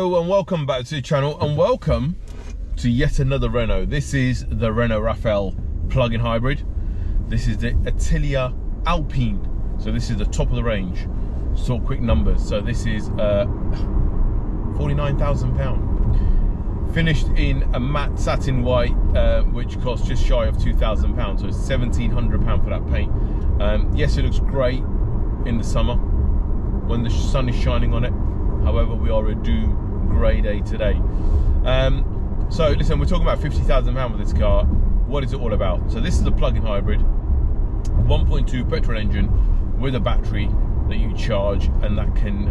Hello and welcome back to the channel, and welcome to yet another Renault. This is the Renault Rafale Plug-in Hybrid. This is the Atelier Alpine. So this is the top of the range. Sort quick numbers. So this is £49,000. Finished in a matte satin white, which costs just shy of £2,000. So it's £1,700 for that paint. Yes, it looks great in the summer when the sun is shining on it. However, we are a doom grey day today. So listen, we're talking about £50,000 with this car. What is it all about? So this is a plug-in hybrid, 1.2 petrol engine with a battery that you charge, and that can,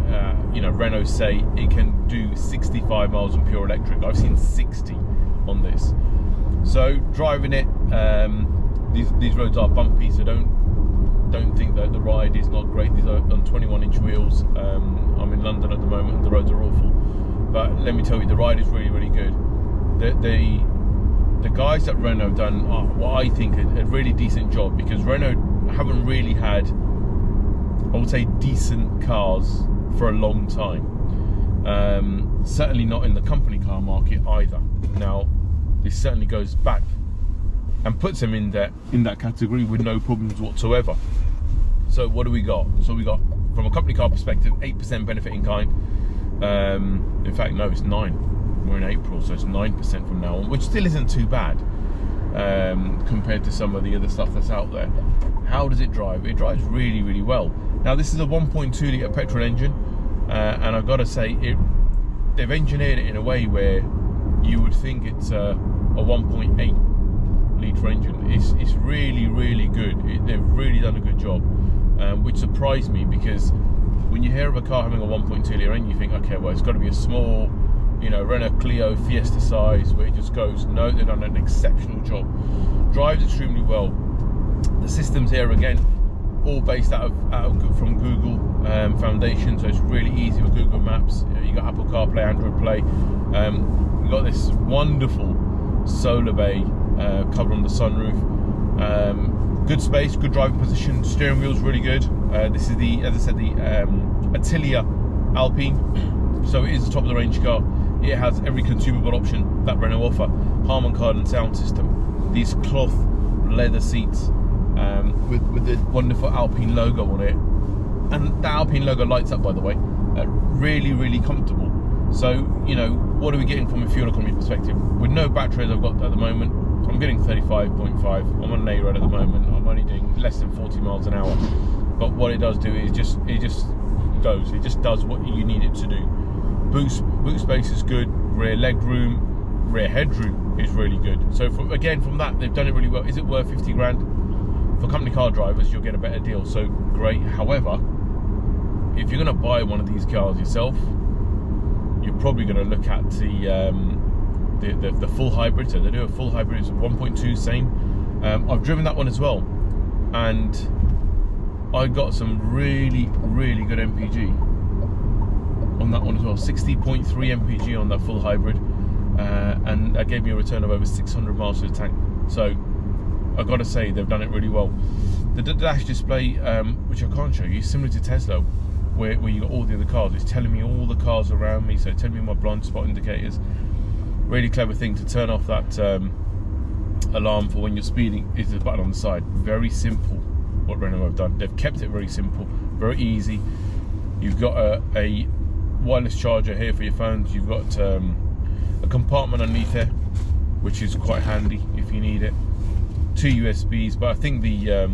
Renault say it can do 65 miles on pure electric. I've seen 60 on this. So driving it, these roads are bumpy, so don't think that the ride is not great. These are on 21-inch wheels. I'm in London at the moment, the roads are awful, but let me tell you, the ride is really, really good. The guys at Renault have done what I think a really decent job, because Renault haven't really had, I would say, decent cars for a long time. Certainly not in the company car market either. Now, this certainly goes back and puts them in that category with no problems whatsoever. So what do we got? So we got, from a company car perspective, 8% benefit in kind. In fact, no, it's 9. We're in April, so it's 9% from now on, which still isn't too bad compared to some of the other stuff that's out there. How does it drive? It drives really, really well. Now, this is a 1.2 litre petrol engine, and I've got to say, they've engineered it in a way where you would think it's a 1.8 litre engine. It's really, really good. They've really done a good job, which surprised me, because when you hear of a car having a 1.2 litre engine, you think, okay, well, it's got to be a small, Renault Clio Fiesta size where it just goes. No, they've done an exceptional job. Drives extremely well. The systems here, again, all based from Google Foundation, so it's really easy with Google Maps. You got Apple CarPlay, Android Play. We've got this wonderful solar bay cover on the sunroof. Good space, good driving position. Steering wheel's really good. This is the, as I said, the Atelier Alpine. So it is the top of the range car. It has every consumable option that Renault offer. Harman Kardon sound system. These cloth leather seats with the wonderful Alpine logo on it. And that Alpine logo lights up, by the way. Really, really comfortable. So, what are we getting from a fuel economy perspective? With no batteries I've got at the moment, I'm getting 35.5. I'm on an A-road at the moment. I'm only doing less than 40 miles an hour. But what it does do is it just goes. It just does what you need it to do. Boot space is good. Rear leg room, rear headroom is really good. So from that, they've done it really well. Is it worth 50 grand? For company car drivers, you'll get a better deal. So great. However, if you're going to buy one of these cars yourself, you're probably going to look at the full hybrid. So they do a full hybrid. It's a 1.2 same. I've driven that one as well, and I got some really, really good MPG on that one as well. 60.3 MPG on that full hybrid, and that gave me a return of over 600 miles to the tank. So I've got to say, they've done it really well. The dash display, which I can't show you, is similar to Tesla, where you got all the other cars. It's telling me all the cars around me, so it's telling me my blind spot indicators. Really clever thing to turn off that alarm for when you're speeding is the button on the side. Very simple what Renault have done. They've kept it very simple, very easy. You've got a wireless charger here for your phones. You've got a compartment underneath there, which is quite handy if you need it. 2 USBs, but I think the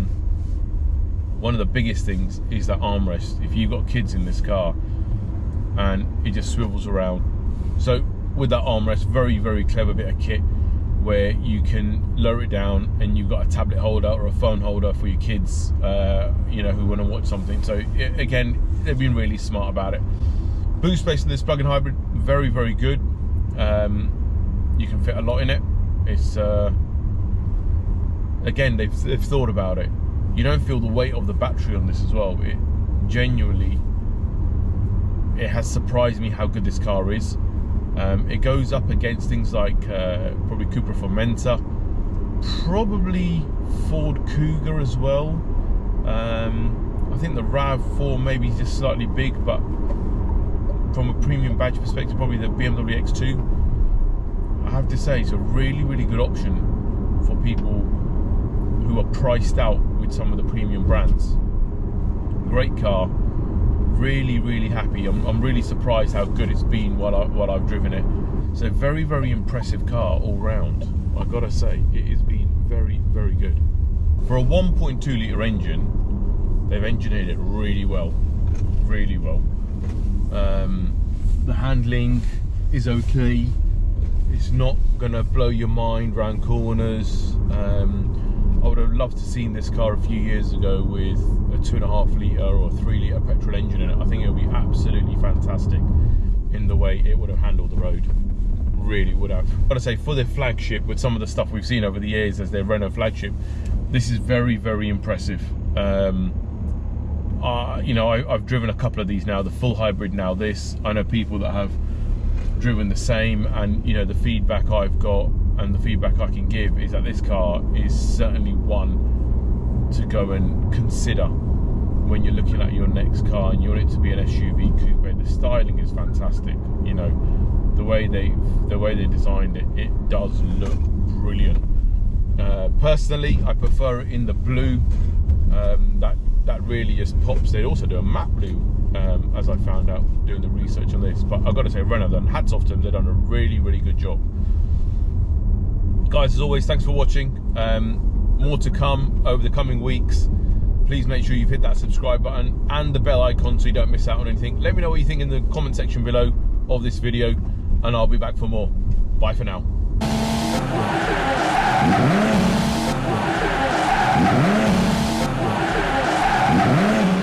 one of the biggest things is that armrest. If you've got kids in this car, and it just swivels around. So with that armrest, very, very clever bit of kit where you can lower it down, and you've got a tablet holder or a phone holder for your kids, who want to watch something. So again, they've been really smart about it. Boot space in this plug-in hybrid, very, very good. You can fit a lot in it. It's again, they've thought about it. You don't feel the weight of the battery on this as well. It genuinely, it has surprised me how good this car is. It goes up against things like probably Cupra Formentor, probably Ford Cougar as well. I think the RAV4 maybe just slightly big, but from a premium badge perspective, probably the BMW X2. I have to say, it's a really, really good option for people who are priced out with some of the premium brands. Great car, really, really happy. I'm really surprised how good it's been while I've driven it. So very, very impressive car all round. I gotta say, it has been very, very good. For a 1.2 litre engine, they've engineered it really well, really well. The handling is okay. It's not gonna blow your mind round corners. I would have loved to seen this car a few years ago with a 2.5 litre or 3 litre petrol engine in it. I think it would be absolutely fantastic in the way it would have handled the road. Really would have. I've got to say, for their flagship, with some of the stuff we've seen over the years as their Renault flagship, this is very, very impressive. You know, I've driven a couple of these now, the full hybrid now, this. I know people that have driven the same, and you know, the feedback I've got and the feedback I can give is that this car is certainly one to go and consider when you're looking at your next car and you want it to be an SUV coupe. The styling is fantastic, you know, the way they designed it, it does look brilliant. Personally, I prefer it in the blue. That really just pops. They also do a matte blue, as I found out doing the research on this. But I've got to say, Renault, done hats off to them. They've done a really, really good job. Guys, as always, thanks for watching. More to come over the coming weeks. Please make sure you've hit that subscribe button and the bell icon so you don't miss out on anything. Let me know what you think in the comment section below of this video, and I'll be back for more. Bye for now. Mm-hmm.